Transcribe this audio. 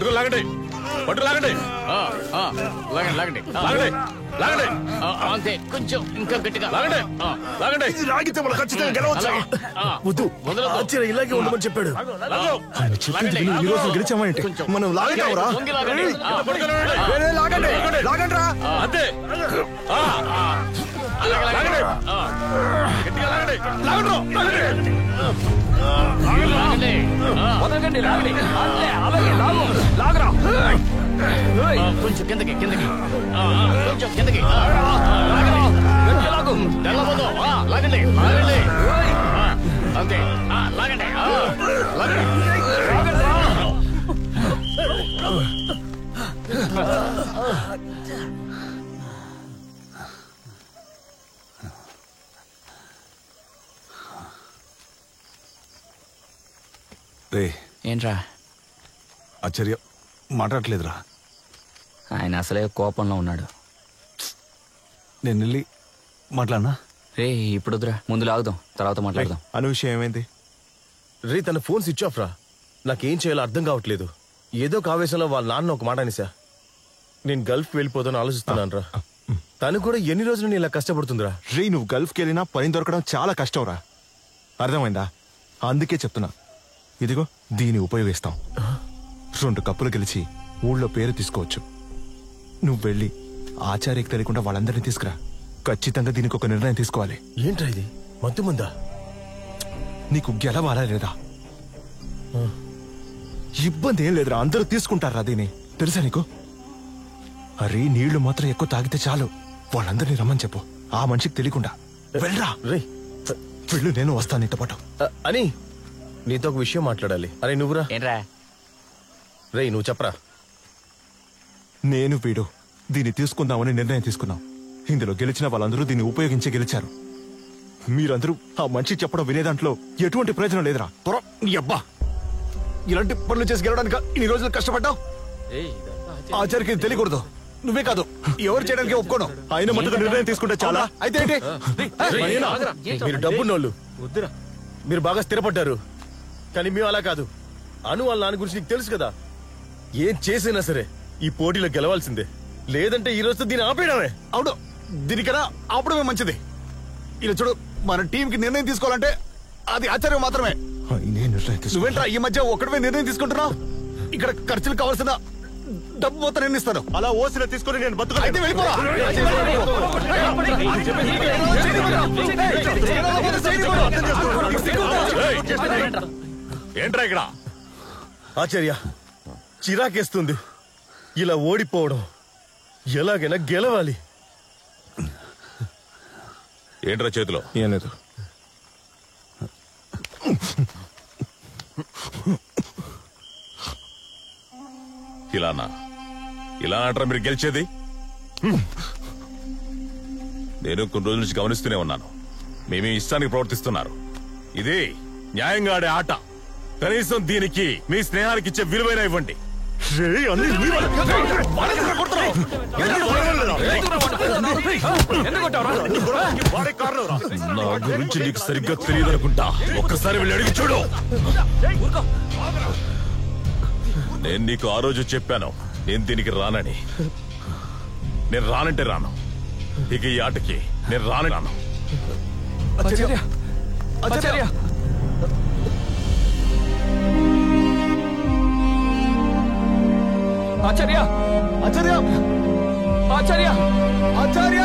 పట్టుకుని లాగండి పట్టు లాగండి లాగండి లాగండి లాగండి అంతే కొంచెం ఇంకా గట్టిగా లాగండి లాగండి లాగితే మనం ఖచ్చితంగా గెలవచ్చా? వద్దు, ఆచార్య ఇలాగే ఉండమని చెప్పాడు. ఆయన చెప్పింది విని ఈ రోజు గెలిచామంటే మనం లాగేవరా? లాగండి లాగండి రా. అంతే లాగండి గట్టిగా లాగండి లాగండి వదలకండి లాగండి అలాగే లాగు లాగరా కొంచెం కిందకి కిందకి కొంచెం కిందకి లాగు తెల్లబోదు లాగండి లాగండి అంతే లాగండి లాగండి రే ఏంట్రా ఆచార్య మాట్లాడలేదురా. ఆయన అసలే కోపంలో ఉన్నాడు. నేను వెళ్ళి మాట్లాడనా? రే ఇప్పుడు వద్దురా, ముందు లాగుదాం, తర్వాత మాట్లాడదాం. అను విషయం ఏమైంది? రే తన ఫోన్ స్విచ్ ఆఫ్ రా. నాకేం చేయాలో అర్థం కావట్లేదు. ఏదో ఒక ఆవేశంలో వాళ్ళ నాన్న ఒక మాట అనేసా. నేను గల్ఫ్ వెళ్ళిపోతాను ఆలోచిస్తున్నాను రా. తను కూడా ఎన్ని రోజులు నేను ఇలా కష్టపడుతుందిరా. రే నువ్వు గల్ఫ్కి వెళ్ళినా పని దొరకడం చాలా కష్టం రా, అర్థమైందా? అందుకే చెప్తున్నా, ఇదిగో దీన్ని ఉపయోగిస్తాం. 2 కప్పులు గెలిచి ఊళ్ళో పేరు తీసుకోవచ్చు. నువ్వు వెళ్ళి ఆచార్యకి తెలియకుండా వాళ్ళందరినీ తీసుకురా. ఖచ్చితంగా దీనికి ఒక నిర్ణయం తీసుకోవాలి. ఏంట్రా ఇది, మత్తు ముందా? నీకు గెలవాలా లేదా? ఇబ్బంది ఏం లేదురా, అందరూ తీసుకుంటారా దీన్ని, తెలుసా నీకు? అరే నీళ్లు మాత్రం ఎక్కువ తాగితే చాలు, వాళ్ళందరినీ రమ్మని చెప్పు. ఆ మనిషికి తెలియకుండా వెళ్ళరా. రే వెళ్ళు, నేను వస్తాను నీతో పాటు. అని నీతో ఒక విషయం మాట్లాడాలి. అరే నువ్వురా. ఏంట్రా? రే నువ్వు చెప్పరా. నేను వీడు దీన్ని తీసుకుందామని నిర్ణయం తీసుకున్నాం. ఇందులో గెలిచిన వాళ్ళందరూ దీన్ని ఉపయోగించి గెలిచారు. మీరందరూ ఆ మనిషి చెప్పడం వినే దాంట్లో ఎటువంటి ప్రయోజనం లేదురా. నీ అబ్బా, ఇలాంటి పనులు చేసి గెలవడానికి ఇన్ని రోజులు కష్టపడ్డావు. ఆచార్యకి ఇది తెలియకూడదు. నువ్వే కాదు, ఎవరు చేయడానికి ఒప్పుకోను. ఆయన మట్టుగా నిర్ణయం తీసుకుంటే చాలా. అయితే ఏంటి? మీరు డబ్బున్నోళ్ళు, మీరు బాగా స్థిరపడ్డారు. కానీ మేము అలా కాదు. అను వాళ్ళ నాన్న గురించి నీకు తెలుసు కదా. ఏం చేసినా సరే ఈ పోటీలో గెలవాల్సిందే, లేదంటే ఈ రోజు దీన్ని ఆపేయడమే. అవును, దీనికన్నా ఆపడమే మంచిది. ఇలా చూడు, మన టీంకి నిర్ణయం తీసుకోవాలంటే అది ఆచార్యం మాత్రమే. నువ్వేంట్రా ఈ మధ్య ఒక్కడమే నిర్ణయం తీసుకుంటున్నావు? ఇక్కడ ఖర్చులు కావాల్సిన డబ్బు మొత్తం నేను ఇస్తాను. అలా ఓసిలో తీసుకుని నేను బతుకు. అయితే వెళ్ళిపోరా. ఏంట్రా ఇక్కడ? ఆచార్య చిరాకేస్తుంది ఇలా ఓడిపోవడం. ఎలాగైనా గెలవాలి. ఏంట్రా చేతిలో? ఏం లేదు. ఇలానా? ఇలా అంటారా మీరు గెలిచేది? నేను కొన్ని రోజుల నుంచి గమనిస్తూనే ఉన్నాను. మేమే ఇష్టానికి ప్రవర్తిస్తున్నారు. ఇది న్యాయంగా ఆడే ఆట. కనీసం దీనికి మీ స్నేహానికి ఇచ్చే విలువైన ఇవ్వండి. నా గురించి నీకు సరిగ్గా తెలియదనుకుంటా. ఒక్కసారి వెళ్ళి అడిగి చూడు. నేను నీకు ఆ రోజు చెప్పాను నేను దీనికి రానని. నేను రానంటే రాను. ఇక ఈ ఆటకి నేను రాను. ఆచార్య, ఆచార్య, ఆచార్య, ఆచార్య, ఆచార్య, ఆచార్య.